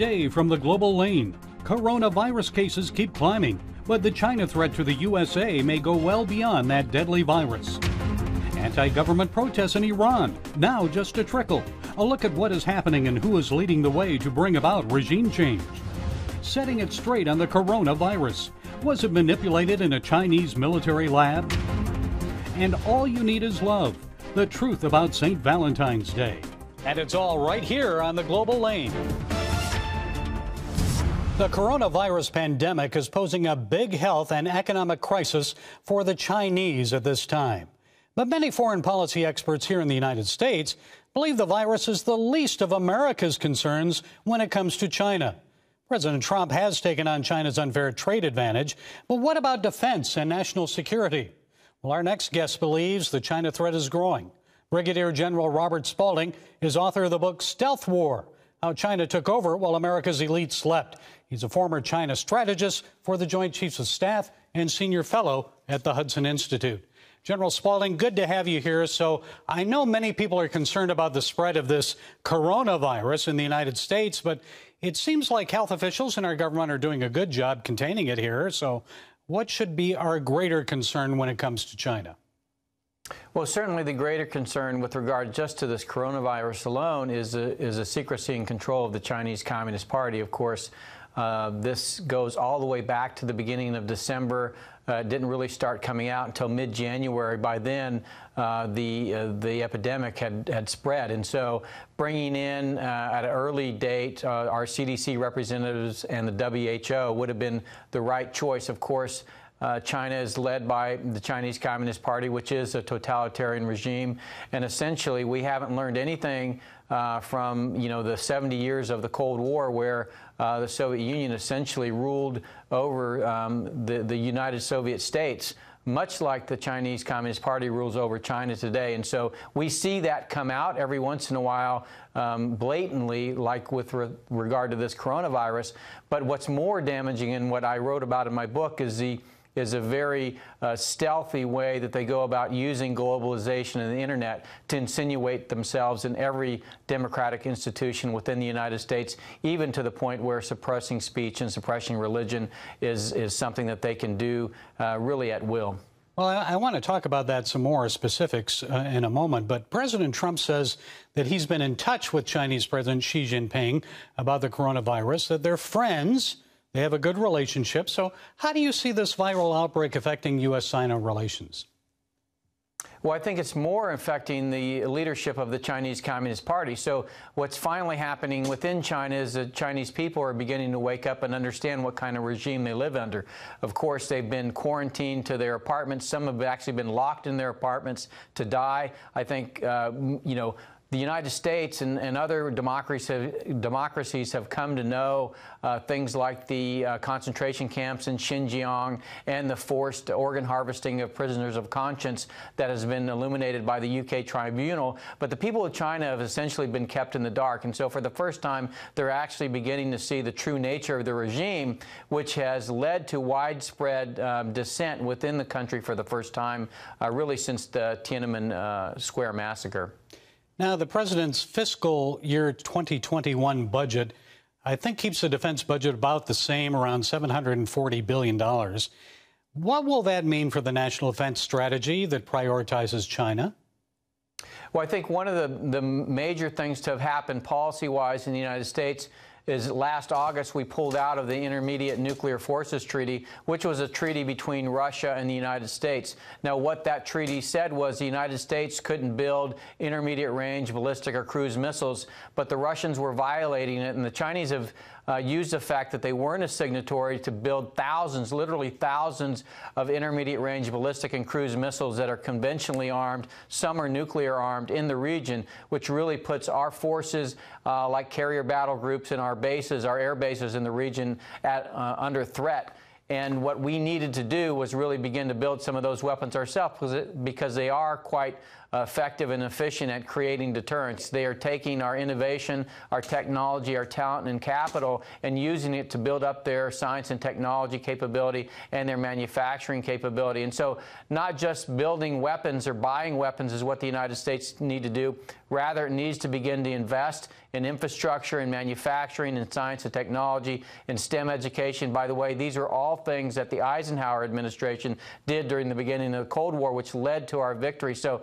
Today from the global lane, coronavirus cases keep climbing, but the China threat to the USA may go well beyond that deadly virus. Anti-government protests in Iran, now just a trickle. A look at what is happening and who is leading the way to bring about regime change. Setting it straight on the coronavirus. Was it manipulated in a Chinese military lab? And all you need is love. The truth about St. Valentine's Day. And it's all right here on the global lane. The coronavirus pandemic is posing a big health and economic crisis for the Chinese at this time. But many foreign policy experts here in the United States believe the virus is the least of America's concerns when it comes to China. President Trump has taken on China's unfair trade advantage, but what about defense and national security? Well, our next guest believes the China threat is growing. Brigadier General Robert Spalding is author of the book Stealth War: How China Took Over While America's Elite Slept. He's a former China strategist for the Joint Chiefs of Staff and senior fellow at the Hudson Institute. General Spalding, good to have you here. So I know many people are concerned about the spread of this coronavirus in the United States, but it seems like health officials in our government are doing a good job containing it here. So what should be our greater concern when it comes to China? Well, certainly the greater concern with regard just to this coronavirus alone is the secrecy and control of the Chinese Communist Party. Of course, this goes all the way back to the beginning of December. It didn't really start coming out until mid-January. By then, the epidemic had spread. And so bringing in at an early date our CDC representatives and the WHO would have been the right choice. Of course, China is led by the Chinese Communist Party, which is a totalitarian regime. And essentially, we haven't learned anything from, the 70 years of the Cold War, where the Soviet Union essentially ruled over the United Soviet States, much like the Chinese Communist Party rules over China today. And so we see that come out every once in a while blatantly, like with regard to this coronavirus. But what's more damaging, and what I wrote about in my book, is a very stealthy way that they go about using globalization and the internet to insinuate themselves in every democratic institution within the United States, even to the point where suppressing speech and suppressing religion is something that they can do really at will. Well, I want to talk about that some more specifics in a moment, but President Trump says that he's been in touch with Chinese President Xi Jinping about the coronavirus, that they're friends. They have a good relationship. So how do you see this viral outbreak affecting U.S.-China relations? Well, I think it's more affecting the leadership of the Chinese Communist Party. So what's finally happening within China is that Chinese people are beginning to wake up and understand what kind of regime they live under. Of course, they've been quarantined to their apartments. Some have actually been locked in their apartments to die. I think, the United States and other democracies have come to know things like the concentration camps in Xinjiang and the forced organ harvesting of prisoners of conscience that has been illuminated by the UK tribunal. But the people of China have essentially been kept in the dark. And so for the first time, they're actually beginning to see the true nature of the regime, which has led to widespread dissent within the country for the first time, really since the Tiananmen Square massacre. Now, the president's fiscal year 2021 budget, I think, keeps the defense budget about the same, around $740 billion. What will that mean for the national defense strategy that prioritizes China? Well, I think one of the major things to have happened policy-wise in the United States is last August we pulled out of the Intermediate Nuclear Forces Treaty, which was a treaty between Russia and the United States. Now, what that treaty said was the United States couldn't build intermediate-range ballistic or cruise missiles, but the Russians were violating it, and the Chinese have used the fact that they weren't a signatory to build thousands, literally thousands, of intermediate-range ballistic and cruise missiles that are conventionally armed. Some are nuclear armed in the region, which really puts our forces, like carrier battle groups in our bases, our air bases in the region, under threat. And what we needed to do was really begin to build some of those weapons ourselves, because they are quite effective and efficient at creating deterrence. They are taking our innovation, our technology, our talent and capital, and using it to build up their science and technology capability and their manufacturing capability. And so not just building weapons or buying weapons is what the United States need to do. Rather, it needs to begin to invest in infrastructure and manufacturing and science and technology and STEM education. By the way, these are all things that the Eisenhower administration did during the beginning of the Cold War, which led to our victory. So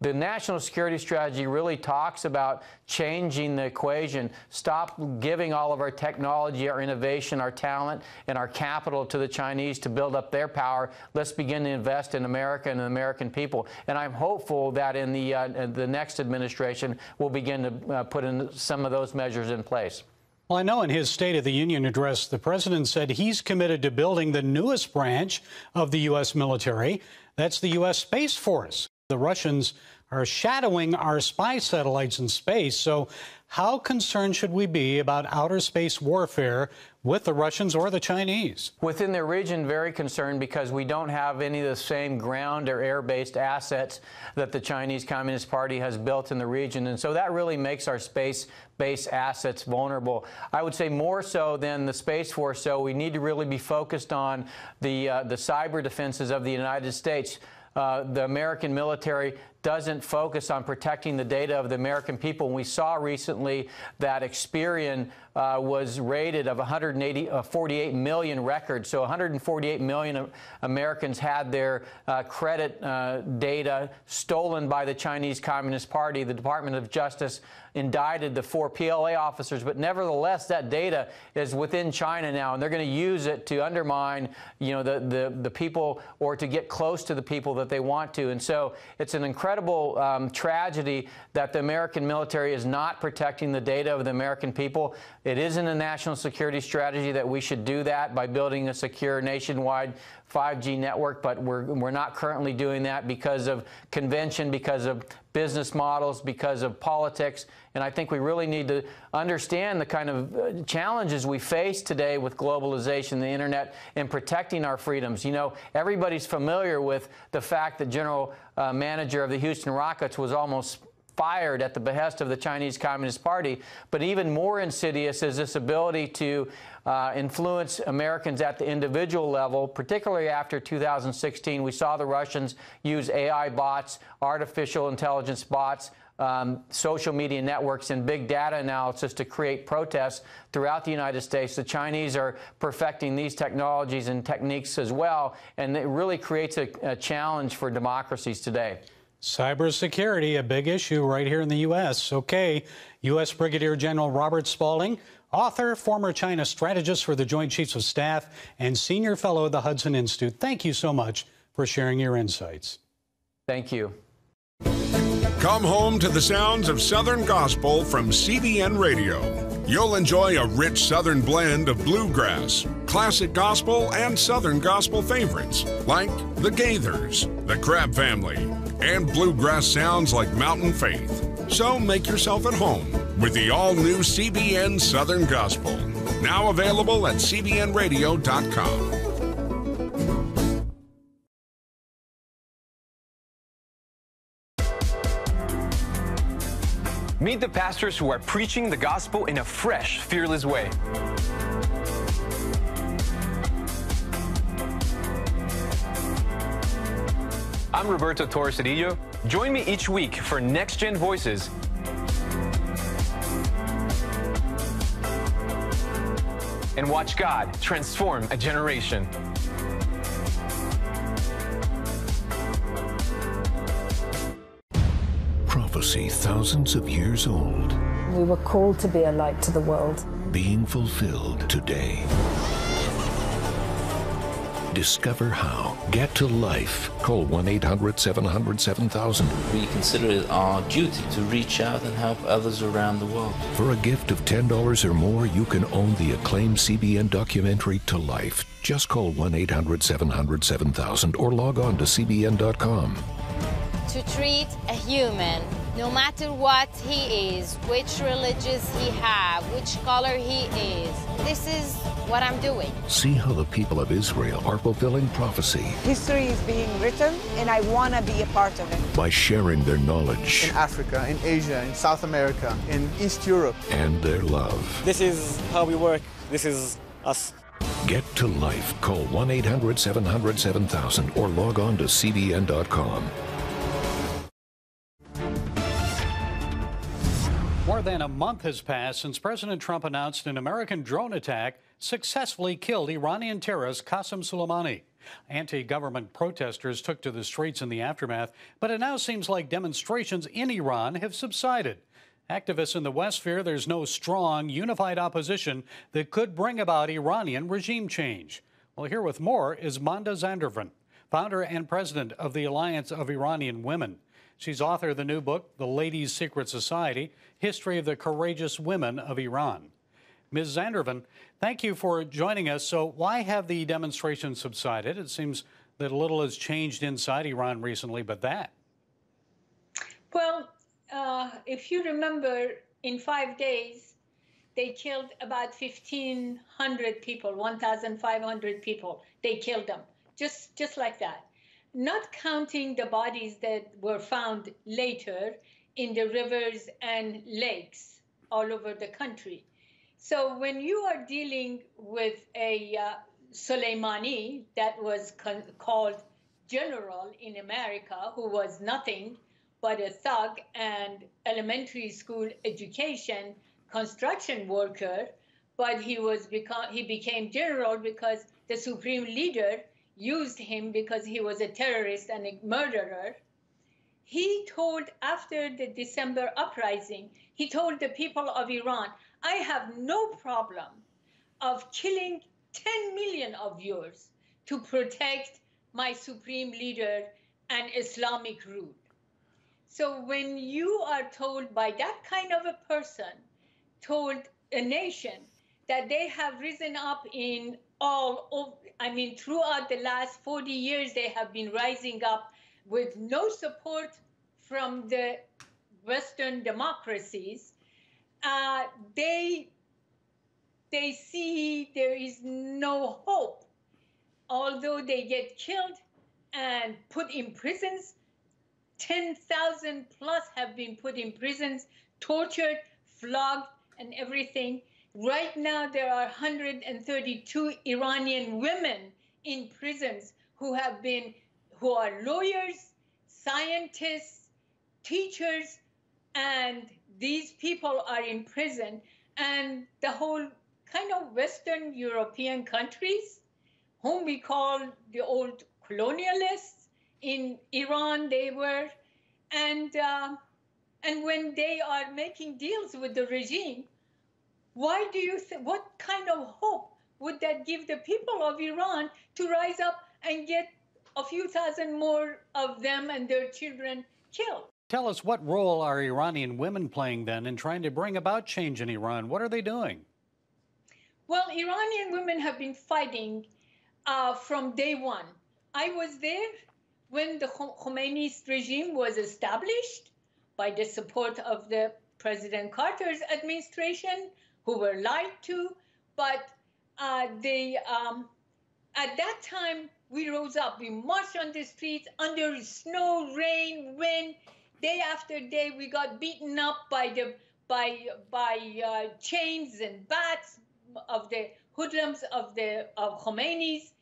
the national security strategy really talks about changing the equation. Stop giving all of our technology, our innovation, our talent, and our capital to the Chinese to build up their power. Let's begin to invest in America and the American people. And I'm hopeful that in the next administration, we'll begin to put in some of those measures in place. Well, I know in his State of the Union address, the president said he's committed to building the newest branch of the U.S. military. That's the U.S. Space Force. The Russians are shadowing our spy satellites in space. So how concerned should we be about outer space warfare with the Russians or the Chinese? Within the region, very concerned because we don't have any of the same ground or air-based assets that the Chinese Communist Party has built in the region. And so that really makes our space-based assets vulnerable. I would say more so than the Space Force. So we need to really be focused on the cyber defenses of the United States. The American military doesn't focus on protecting the data of the American people. And we saw recently that Experian was rated of 48 million records. So 148 million Americans had their credit data stolen by the Chinese Communist Party. The Department of Justice indicted the 4 PLA officers, but nevertheless, that data is within China now, and they're going to use it to undermine, the people or to get close to the people that they want to. And so it's an incredible tragedy that the American military is not protecting the data of the American people. It isn't a national security strategy that we should do that by building a secure nationwide 5G network, but we're not currently doing that because of convention, because of business models, because of politics. And I think we really need to understand the kind of challenges we face today with globalization, the internet, and protecting our freedoms. Everybody's familiar with the fact that General Manager of the Houston Rockets was almost fired at the behest of the Chinese Communist Party. But even more insidious is this ability to influence Americans at the individual level, particularly after 2016. We saw the Russians use AI bots, artificial intelligence bots, social media networks, and big data analysis to create protests throughout the United States. The Chinese are perfecting these technologies and techniques as well, and it really creates a challenge for democracies today. Cybersecurity, a big issue right here in the U.S. Okay, U.S. Brigadier General Robert Spalding, author, former China strategist for the Joint Chiefs of Staff, and senior fellow at the Hudson Institute. Thank you so much for sharing your insights. Thank you. Come home to the sounds of Southern Gospel from CBN Radio. You'll enjoy a rich Southern blend of bluegrass, classic gospel, and Southern gospel favorites like the Gaithers, the Crab Family, and bluegrass sounds like Mountain Faith. So make yourself at home with the all-new CBN Southern Gospel, now available at cbnradio.com. Meet the pastors who are preaching the gospel in a fresh, fearless way. I'm Roberto Torres-Cedillo. Join me each week for Next Gen Voices. And watch God transform a generation. Prophecy thousands of years old. We were called to be a light to the world. Being fulfilled today. Discover how. Get to life. Call 1-800-700-7000. We consider it our duty to reach out and help others around the world. For a gift of $10 or more, you can own the acclaimed CBN documentary To Life. Just call 1-800-700-7000 or log on to cbn.com. To treat a human, no matter what he is, which religious he have, which color he is. This is what I'm doing. See how the people of Israel are fulfilling prophecy. History is being written, and I want to be a part of it. By sharing their knowledge. In Africa, in Asia, in South America, in East Europe. And their love. This is how we work. This is us. Get to life. Call 1-800-700-7000 or log on to cbn.com. than a month has passed since President Trump announced an American drone attack successfully killed Iranian terrorist Qasem Soleimani. Anti-government protesters took to the streets in the aftermath, but it now seems like demonstrations in Iran have subsided. Activists in the West fear there's no strong, unified opposition that could bring about Iranian regime change. Well, here with more is Manda Zandervan, founder and president of the Alliance of Iranian Women. She's author of the new book, The Ladies' Secret Society, History of the Courageous Women of Iran. Ms. Zandervan, thank you for joining us. So why have the demonstrations subsided? It seems that little has changed inside Iran recently, but that. Well, if you remember, in 5 days, they killed about 1,500 people, 1,500 people. They killed them, just like that. Not counting the bodies that were found later in the rivers and lakes all over the country. So when you are dealing with a Soleimani that was called general in America, who was nothing but a thug and elementary school education construction worker, but he became general because the supreme leader used him because he was a terrorist and a murderer. He told, after the December uprising, he told the people of Iran, I have no problem of killing 10 million of yours to protect my supreme leader and Islamic rule. So when you are told by that kind of a person, told a nation that they have risen up in throughout the last 40 years, they have been rising up with no support from the Western democracies. They see there is no hope. Although they get killed and put in prisons, 10,000 plus have been put in prisons, tortured, flogged, and everything. Right now, there are 132 Iranian women in prisons who are lawyers, scientists, teachers, and these people are in prison. And the whole kind of Western European countries, whom we call the old colonialists, in Iran they were, and when they are making deals with the regime, why do you think, what kind of hope would that give the people of Iran to rise up and get a few thousand more of them and their children killed? Tell us, what role are Iranian women playing then in trying to bring about change in Iran? What are they doing? Well, Iranian women have been fighting from day one. I was there when the Khomeini's regime was established by the support of the President Carter's administration, who were lied to, but at that time, we rose up. We marched on the streets under snow, rain, wind. Day after day, we got beaten up by chains and bats of the hoodlums of Khomeini's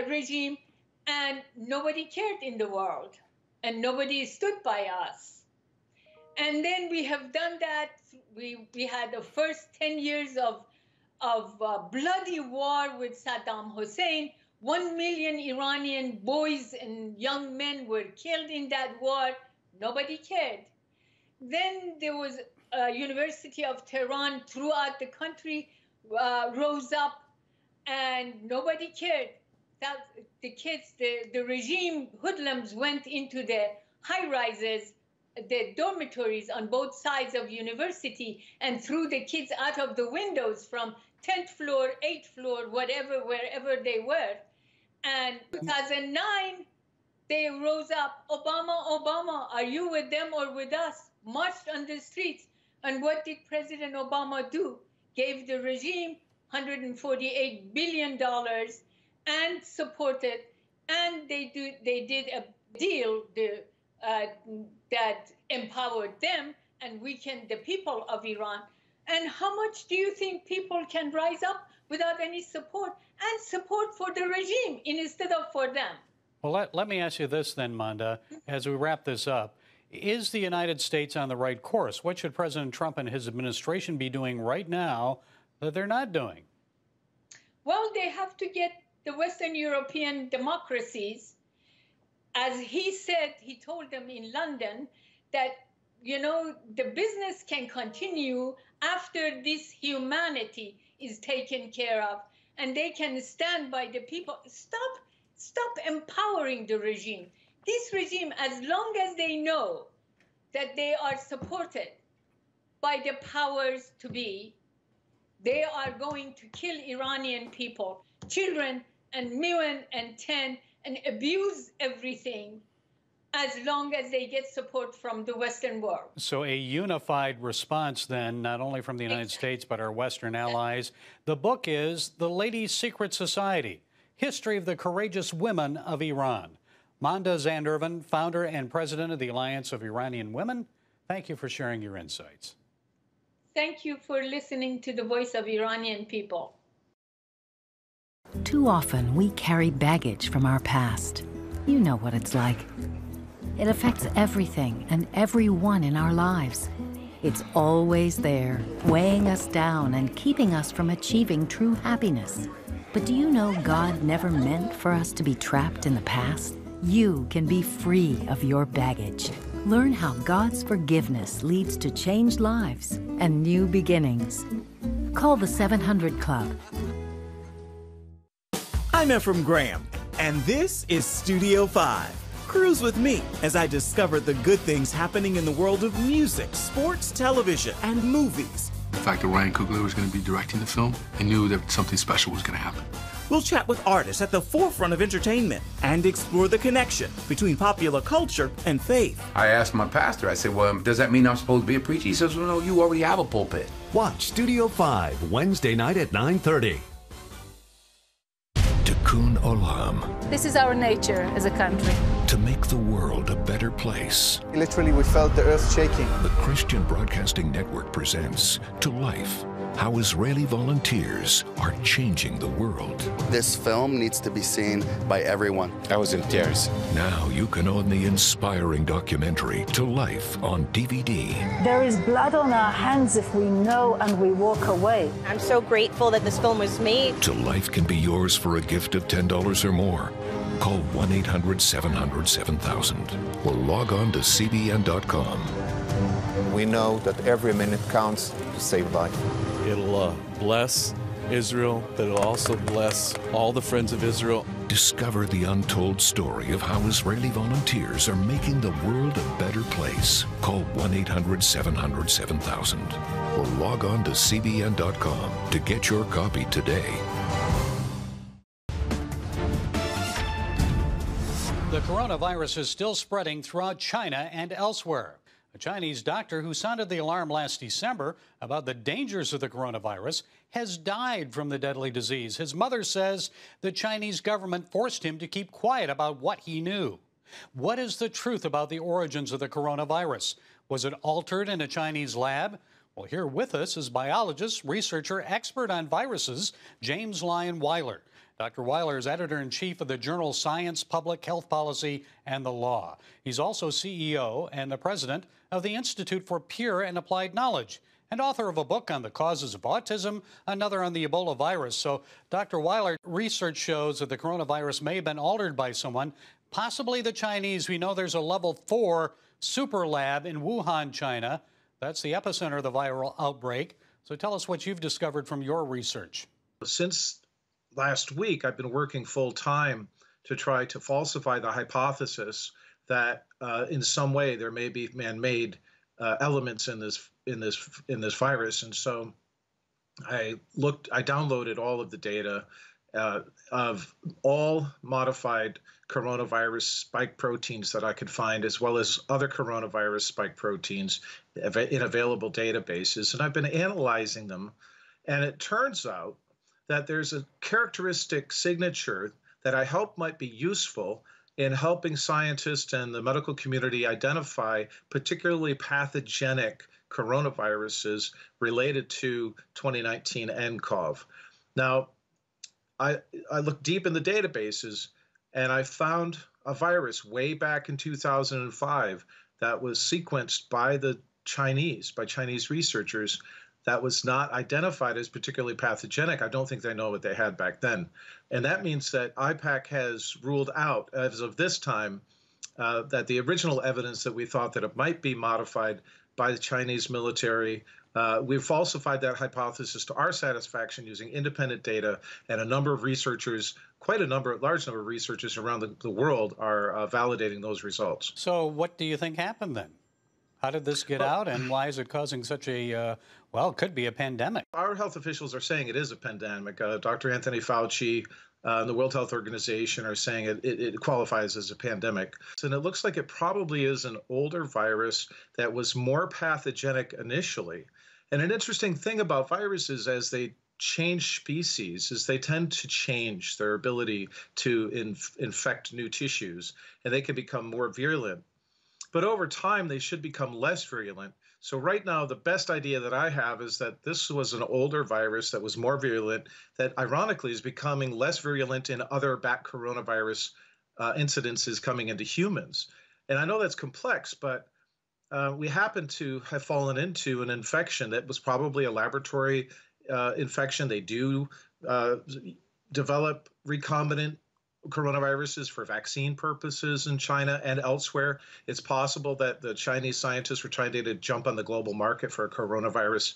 regime, and nobody cared in the world, and nobody stood by us. And then we have done that. We had the first 10 years of bloody war with Saddam Hussein. 1 million Iranian boys and young men were killed in that war. Nobody cared. Then there was a University of Tehran throughout the country rose up, and nobody cared. That the kids, the regime hoodlums went into the high-rises, the dormitories on both sides of university, and threw the kids out of the windows from 10th floor, 8th floor, wherever they were. And 2009, they rose up, Obama, are you with them or with us? Marched on the streets. And what did President Obama do? Gave the regime $148 billion and supported, and they did a deal that empowered them and weakened the people of Iran. And how much do you think people can rise up without any support, and support for the regime instead of for them? Well, let me ask you this then, Manda, as we wrap this up. Is the United States on the right course? What should President Trump and his administration be doing right now that they're not doing? Well, they have to get the Western European democracies, as he said, he told them in London that, you know, the business can continue after this humanity is taken care of, and they can stand by the people. Stop empowering the regime. This regime, as long as they know that they are supported by the powers to be, they are going to kill Iranian people, children and women and 10, and abuse everything as long as they get support from the Western world. So a unified response then, not only from the United States, but our Western allies. The book is The Ladies' Secret Society, History of the Courageous Women of Iran. Manda Zandervan, founder and president of the Alliance of Iranian Women, thank you for sharing your insights. Thank you for listening to the voice of Iranian people. Too often, we carry baggage from our past. You know what it's like. It affects everything and everyone in our lives. It's always there, weighing us down and keeping us from achieving true happiness. But do you know God never meant for us to be trapped in the past? You can be free of your baggage. Learn how God's forgiveness leads to changed lives and new beginnings. Call the 700 Club. I'm Ephraim Graham, and this is Studio 5. Cruise with me as I discover the good things happening in the world of music, sports, television, and movies. The fact that Ryan Coogler was going to be directing the film, I knew that something special was going to happen. We'll chat with artists at the forefront of entertainment and explore the connection between popular culture and faith. I asked my pastor, I said, well, does that mean I'm supposed to be a preacher? He says, well, no, you already have a pulpit. Watch Studio 5, Wednesday night at 9:30. Tikkun Olam. This is our nature as a country. To make the world a better place. Literally, we felt the earth shaking. The Christian Broadcasting Network presents To Life, how Israeli volunteers are changing the world. This film needs to be seen by everyone. I was in tears. Now you can own the inspiring documentary To Life on DVD. There is blood on our hands if we know and we walk away. I'm so grateful that this film was made. To Life can be yours for a gift of $10 or more. Call 1-800-700-7000 or log on to CBN.com. We know that every minute counts to save life. It'll bless Israel, but it'll also bless all the friends of Israel. Discover the untold story of how Israeli volunteers are making the world a better place. Call 1-800-700-7000 or log on to CBN.com to get your copy today. The coronavirus is still spreading throughout China and elsewhere. A Chinese doctor who sounded the alarm last December about the dangers of the coronavirus has died from the deadly disease. His mother says the Chinese government forced him to keep quiet about what he knew. What is the truth about the origins of the coronavirus? Was it altered in a Chinese lab? Well, here with us is biologist, researcher, expert on viruses, James Lyon Weiler. Dr. Weiler is editor-in-chief of the journal Science, Public Health Policy, and the Law. He's also CEO and the president of the Institute for Pure and Applied Knowledge and author of a book on the causes of autism, another on the Ebola virus. So, Dr. Weiler, research shows that the coronavirus may have been altered by someone, possibly the Chinese. We know there's a level 4 super lab in Wuhan, China. That's the epicenter of the viral outbreak. So tell us what you've discovered from your research. Since last week, I've been working full-time to try to falsify the hypothesis that in some way there may be man-made elements in this virus, and so I downloaded all of the data of all modified coronavirus spike proteins that I could find, as well as other coronavirus spike proteins in available databases, and I've been analyzing them, and it turns out that there's a characteristic signature that I hope might be useful in helping scientists and the medical community identify particularly pathogenic coronaviruses related to 2019 nCoV. Now, I looked deep in the databases, and I found a virus way back in 2005 that was sequenced by the Chinese researchers that was not identified as particularly pathogenic. I don't think they know what they had back then. And that means that IPAC has ruled out, as of this time, that the original evidence that we thought that it might be modified by the Chinese military, we've falsified that hypothesis to our satisfaction using independent data, and a number of researchers, large number of researchers around the world are validating those results. So what do you think happened then? How did this get out, and why is it causing such a, well, it could be a pandemic? Our health officials are saying it is a pandemic. Dr. Anthony Fauci and the World Health Organization are saying it qualifies as a pandemic. And it looks like it probably is an older virus that was more pathogenic initially. And an interesting thing about viruses, as they change species, is they tend to change their ability to infect new tissues, and they can become more virulent. But over time, they should become less virulent. So right now, the best idea that I have is that this was an older virus that was more virulent, that ironically is becoming less virulent in other bat coronavirus incidences coming into humans. And I know that's complex, but we happen to have fallen into an infection that was probably a laboratory infection. They do develop recombinant coronaviruses for vaccine purposes in China and elsewhere. It's possible that the Chinese scientists were trying to jump on the global market for a coronavirus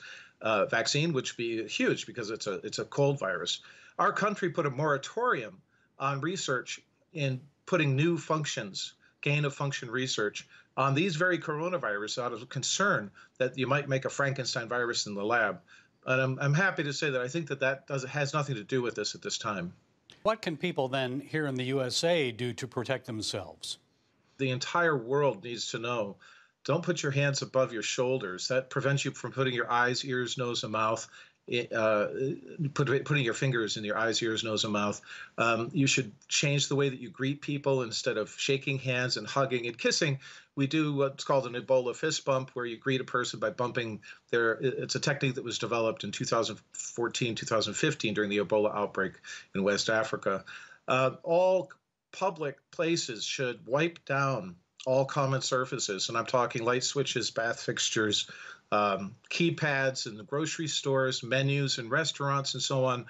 vaccine, which would be huge because it's a cold virus. Our country put a moratorium on research in putting new functions, gain-of-function research on these very coronavirus out of concern that you might make a Frankenstein virus in the lab. And I'm happy to say that I think that has nothing to do with this at this time. What can people then here in the USA do to protect themselves? The entire world needs to know, don't put your hands above your shoulders. That prevents you from putting your eyes, ears, nose, and mouth, putting your fingers in your eyes, ears, nose, and mouth. You should change the way that you greet people. Instead of shaking hands and hugging and kissing, we do what's called an Ebola fist bump, where you greet a person by bumping it's a technique that was developed in 2014, 2015 during the Ebola outbreak in West Africa. All public places should wipe down all common surfaces, and I'm talking light switches, bath fixtures, keypads in the grocery stores, menus in restaurants, and so on.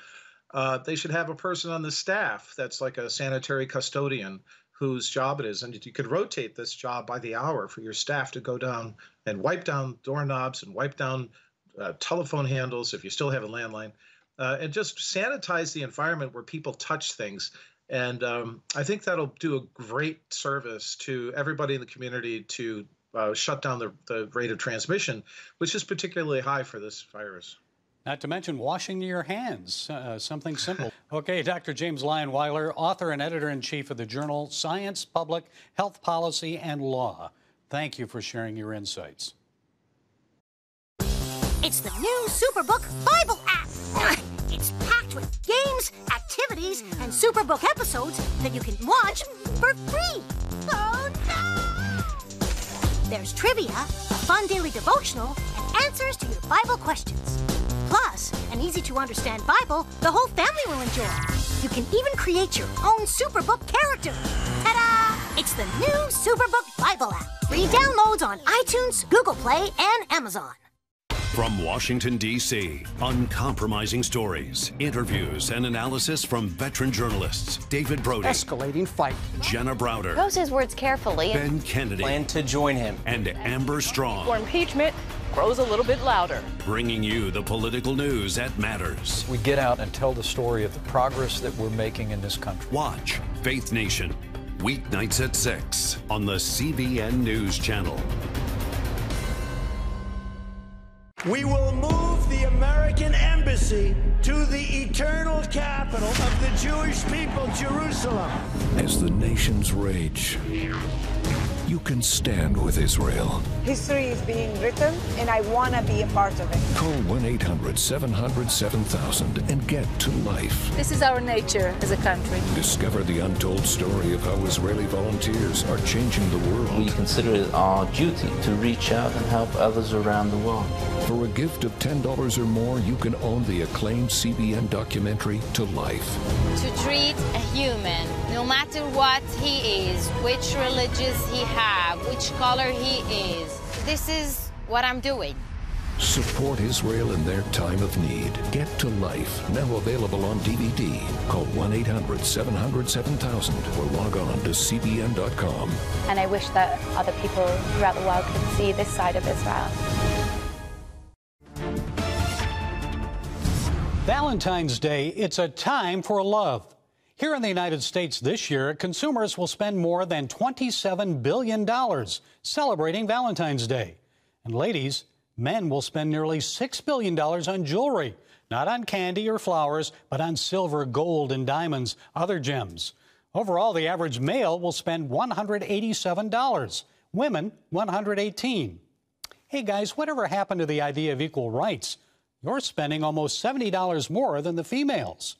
They should have a person on the staff that's like a sanitary custodian whose job it is. And you could rotate this job by the hour for your staff to go down and wipe down doorknobs and wipe down telephone handles if you still have a landline, and just sanitize the environment where people touch things. And I think that'll do a great service to everybody in the community to shut down the rate of transmission, which is particularly high for this virus. Not to mention washing your hands, something simple. Okay, Dr. James Lyon-Weiler, author and editor-in-chief of the journal Science, Public Health Policy, and Law. Thank you for sharing your insights. It's the new Superbook Bible app. It's packed with games, activities, and Superbook episodes that you can watch for free. Oh, no! There's trivia, a fun daily devotional, and answers to your Bible questions. Plus, an easy-to-understand Bible the whole family will enjoy. You can even create your own Superbook character. Ta-da! It's the new Superbook Bible app. Free downloads on iTunes, Google Play, and Amazon. From Washington, D.C., uncompromising stories, interviews, and analysis from veteran journalists David Brody. Escalating fight. Jenna Browder. Chose his words carefully. Ben Kennedy. Plan to join him. And Amber Strong. For impeachment grows a little bit louder. Bringing you the political news that matters. We get out and tell the story of the progress that we're making in this country. Watch Faith Nation, weeknights at 6 on the CBN News Channel. We will move the American embassy to the eternal capital of the Jewish people, Jerusalem. As the nations rage, you can stand with Israel. History is being written, and I want to be a part of it. Call 1-800-700-7000 and get to life. This is our nature as a country. Discover the untold story of how Israeli volunteers are changing the world. We consider it our duty to reach out and help others around the world. For a gift of $10 or more, you can own the acclaimed CBN documentary To Life. To treat a human, no matter what he is, which religious he have, which color he is, this is what I'm doing. Support Israel in their time of need. Get to Life, now available on DVD. Call 1-800-700-7000 or log on to cbn.com. And I wish that other people throughout the world could see this side of Israel. Valentine's Day, it's a time for love. Here in the United States this year, consumers will spend more than $27 billion celebrating Valentine's Day. And ladies, men will spend nearly $6 billion on jewelry, not on candy or flowers, but on silver, gold, and diamonds, other gems. Overall, the average male will spend $187, women $118. Hey guys, whatever happened to the idea of equal rights? You're spending almost $70 more than the females.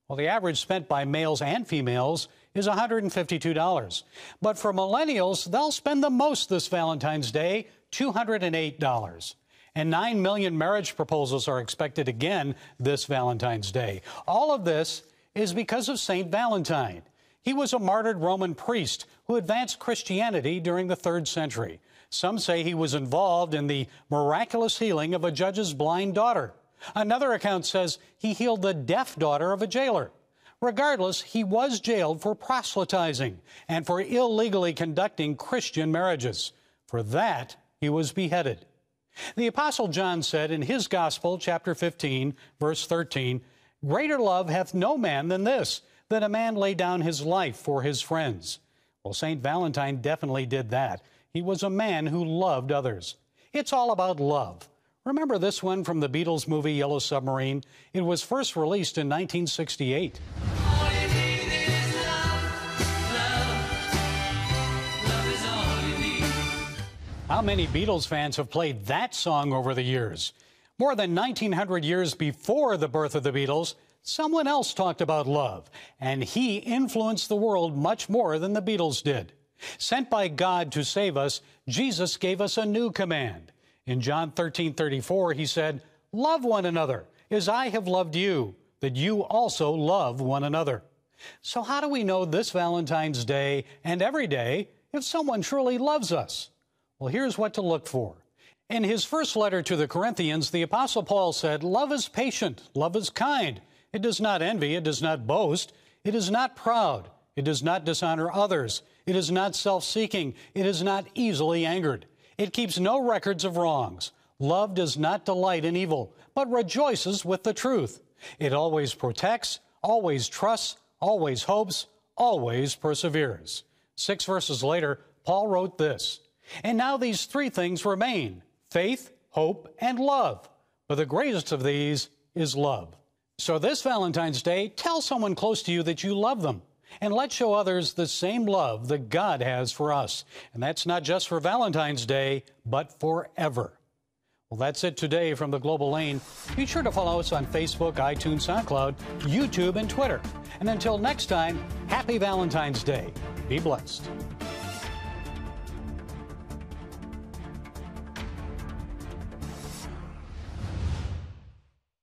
Well, the average spent by males and females is $152. But for millennials, they'll spend the most this Valentine's Day, $208. And 9 million marriage proposals are expected again this Valentine's Day. All of this is because of St. Valentine. He was a martyred Roman priest who advanced Christianity during the 3rd century. Some say he was involved in the miraculous healing of a judge's blind daughter. Another account says he healed the deaf daughter of a jailer. Regardless, he was jailed for proselytizing and for illegally conducting Christian marriages. For that, he was beheaded. The Apostle John said in his Gospel, chapter 15, verse 13, "Greater love hath no man than this, that a man lay down his life for his friends." Well, St. Valentine definitely did that. He was a man who loved others. It's all about love. Remember this one from the Beatles movie Yellow Submarine? It was first released in 1968. How many Beatles fans have played that song over the years? More than 1900 years before the birth of the Beatles, someone else talked about love, and he influenced the world much more than the Beatles did. Sent by God to save us, Jesus gave us a new command. In John 13:34, he said, "Love one another as I have loved you, that you also love one another." So how do we know this Valentine's Day and every day if someone truly loves us? Well, here's what to look for. In his first letter to the Corinthians, the Apostle Paul said, "Love is patient, love is kind. It does not envy, it does not boast, it is not proud, it does not dishonor others, it is not self-seeking, it is not easily angered. It keeps no records of wrongs. Love does not delight in evil, but rejoices with the truth. It always protects, always trusts, always hopes, always perseveres." 6 verses later, Paul wrote this, "And now these 3 things remain, faith, hope, and love. But the greatest of these is love." So this Valentine's Day, tell someone close to you that you love them. And let's show others the same love that God has for us. And that's not just for Valentine's Day, but forever. Well, that's it today from the Global Lane. Be sure to follow us on Facebook, iTunes, SoundCloud, YouTube, and Twitter. And until next time, happy Valentine's Day. Be blessed.